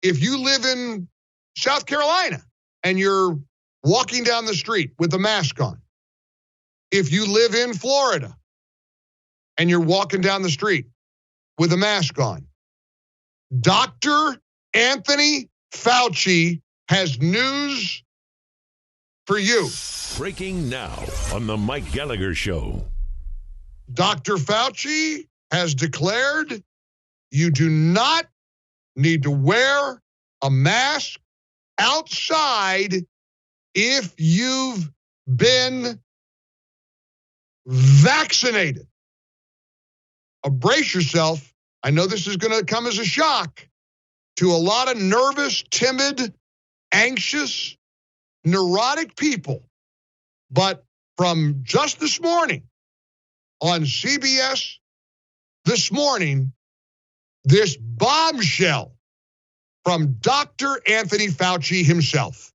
If you live in South Carolina and you're walking down the street with a mask on, if you live in Florida and you're walking down the street with a mask on, Dr. Anthony Fauci has news for you. Breaking now on the Mike Gallagher Show. Dr. Fauci has declared you do not need to wear a mask outside if you've been vaccinated. Brace yourself. I know this is going to come as a shock to a lot of nervous, timid, anxious, neurotic people. But from just this morning on CBS This Morning, this bombshell from Dr. Anthony Fauci himself.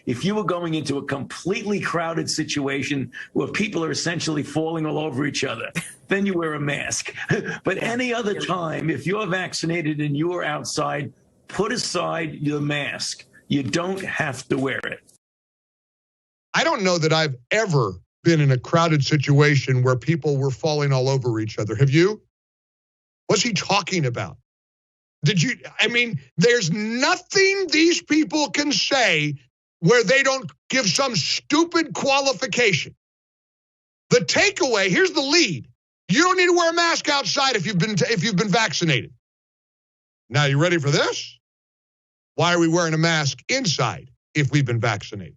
If you were going into a completely crowded situation where people are essentially falling all over each other, then you wear a mask. But any other time, if you're vaccinated and you're outside, put aside your mask. You don't have to wear it. I don't know that I've ever been in a crowded situation where people were falling all over each other. Have you? What's he talking about? There's nothing these people can say where they don't give some stupid qualification. The takeaway, here's the lead. You don't need to wear a mask outside if you've been vaccinated. Now, you ready for this? Why are we wearing a mask inside if we've been vaccinated?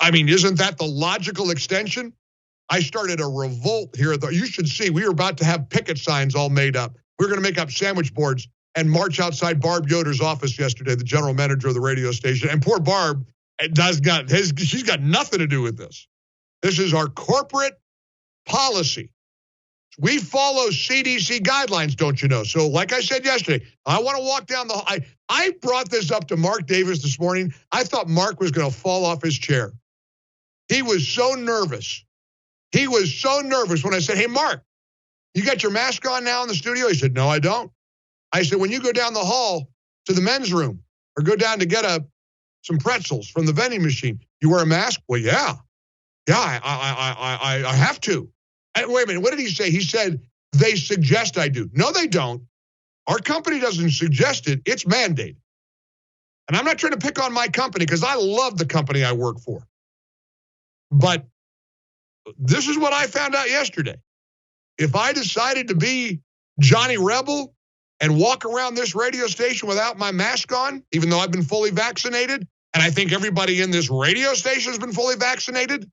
Isn't that the logical extension? I started a revolt here. You should see, we were about to have picket signs all made up. We were going to make up sandwich boards and march outside Barb Yoder's office yesterday, the general manager of the radio station. And poor Barb, she's got nothing to do with this. This is our corporate policy. We follow CDC guidelines, don't you know? So like I said yesterday, I want to walk down I brought this up to Mark Davis this morning. I thought Mark was going to fall off his chair. He was so nervous. He was so nervous when I said, hey, Mark, you got your mask on now in the studio? He said, no, I don't. I said, when you go down the hall to the men's room or go down to get some pretzels from the vending machine, you wear a mask? Well, yeah. Yeah, I have to. Wait a minute, what did he say? He said, they suggest I do. No, they don't. Our company doesn't suggest it. It's mandated. And I'm not trying to pick on my company because I love the company I work for. But this is what I found out yesterday. If I decided to be Johnny Rebel and walk around this radio station without my mask on, even though I've been fully vaccinated, and I think everybody in this radio station has been fully vaccinated,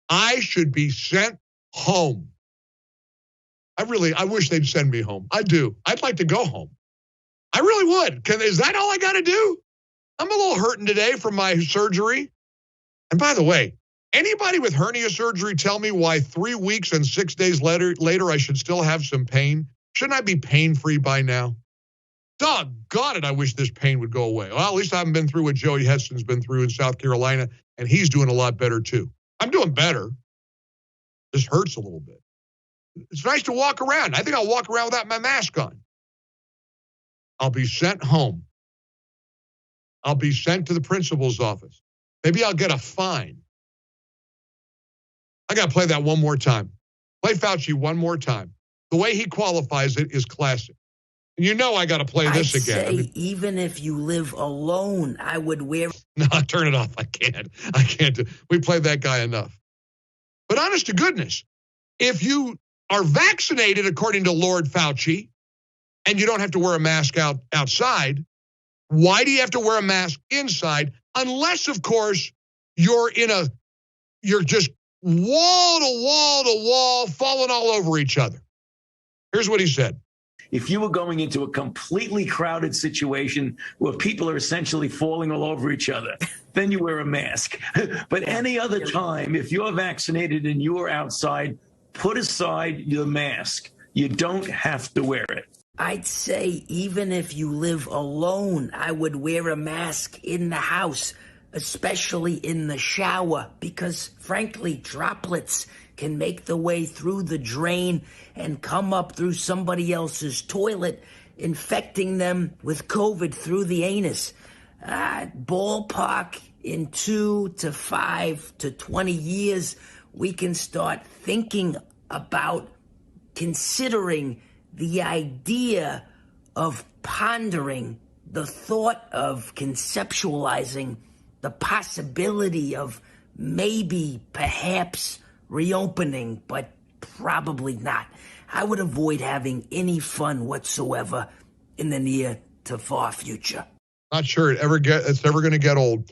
I should be sent home. I wish they'd send me home. I do. I'd like to go home. I really would. Is that all I got to do? I'm a little hurting today from my surgery. And by the way, anybody with hernia surgery tell me why 3 weeks and 6 days later I should still have some pain? Shouldn't I be pain-free by now? Doggone it, I wish this pain would go away. Well, at least I haven't been through what Joey Heston's been through in South Carolina, and he's doing a lot better too. I'm doing better. This hurts a little bit. It's nice to walk around. I think I'll walk around without my mask on. I'll be sent home. I'll be sent to the principal's office. Maybe I'll get a fine. I got to play that one more time. Play Fauci one more time. The way he qualifies it is classic. And you know I got to play this again. I'd say even if you live alone, I would wear... No, turn it off. I can't. We played that guy enough. But honest to goodness, if you are vaccinated, according to Lord Fauci, and you don't have to wear a mask outside, why do you have to wear a mask inside? Unless, of course, you're just wall to wall to wall, falling all over each other. Here's what he said. If you were going into a completely crowded situation where people are essentially falling all over each other, then you wear a mask. But any other time, if you're vaccinated and you're outside, put aside your mask. You don't have to wear it. I'd say even if you live alone, I would wear a mask in the house, especially in the shower, because frankly, droplets can make the way through the drain and come up through somebody else's toilet infecting them with COVID through the anus. Ballpark, in 2 to 5 to 20 years, we can start thinking about considering the idea of pondering the thought of conceptualizing the possibility of maybe, perhaps reopening, but probably not. I would avoid having any fun whatsoever in the near to far future. Not sure it's ever going to get old.